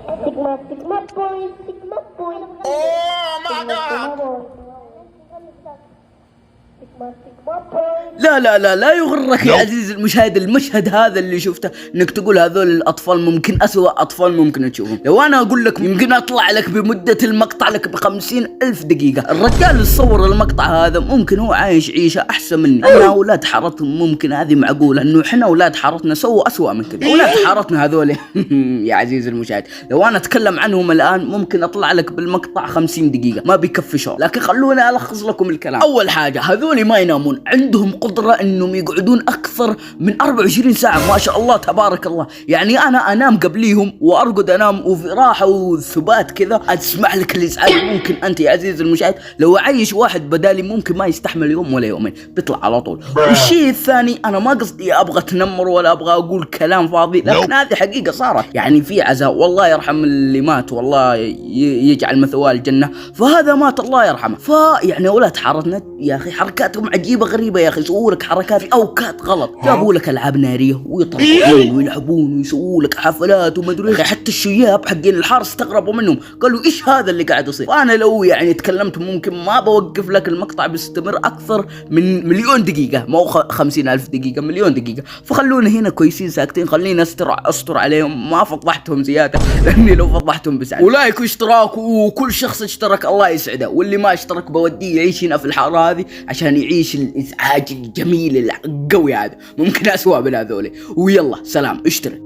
Sigma boy, Sigma boy. Oh my Sigma God! boy. Sigma boy. لا يغرك يا عزيزي المشاهد المشهد هذا اللي شفته، انك تقول هذول الاطفال ممكن اسوأ اطفال ممكن تشوفهم. لو انا اقول لك يمكن اطلع لك بمدة المقطع لك ب50,000 دقيقة. الرجال اللي صور المقطع هذا ممكن هو عايش عيشة احسن مني. انا اولاد حارتهم ممكن هذه معقولة، انه احنا اولاد حارتنا سووا اسوأ من كذا. اولاد حارتنا هذول يا عزيزي المشاهد لو انا اتكلم عنهم الان ممكن اطلع لك بالمقطع 50 دقيقة ما بيكفي شغل. لكن خلوني الخص لكم الكلام. اول حاجة هذول ما ينامون، عندهم قدرة انهم يقعدون اكثر من 24 ساعة ما شاء الله تبارك الله. يعني انا انام قبليهم وارقد انام وفي راحة وثبات كذا. اسمح لك الازعاج ممكن انت يا عزيزي المشاهد لو عايش واحد بدالي ممكن ما يستحمل يوم ولا يومين بيطلع على طول. والشيء الثاني انا ما قصدي ابغى تنمر ولا ابغى اقول كلام فاضي، لكن هذه حقيقة صارت. يعني في عزاء والله يرحم اللي مات والله يجعل مثواه الجنة، فهذا مات الله يرحمه. فيعني اولاد حارتنا يا اخي حركاتهم عجيبة غريبة يا اخي. يسووا لك حركات في اوقات غلط، جابوا لك العاب ناريه ويطرقون ويلعبون ويسووا لك حفلات وما ادري. حتى الشياب حقين الحاره استغربوا منهم قالوا ايش هذا اللي قاعد يصير. وانا لو يعني تكلمت ممكن ما بوقف لك المقطع بيستمر اكثر من 1,000,000 دقيقه، مو 50,000 دقيقه، 1,000,000 دقيقه. فخلونا هنا كويسين ساكتين، خلينا استر عليهم، ما فضحتهم زياده لاني لو فضحتهم بسعد. ولايك واشتراك، وكل شخص اشترك الله يسعده، واللي ما اشترك بوديه يعيش هنا في الحاره هذه عشان يعيش الازعاج الجميل القوي هذا، ممكن اسوأ من هذول. ويلا سلام اشترك.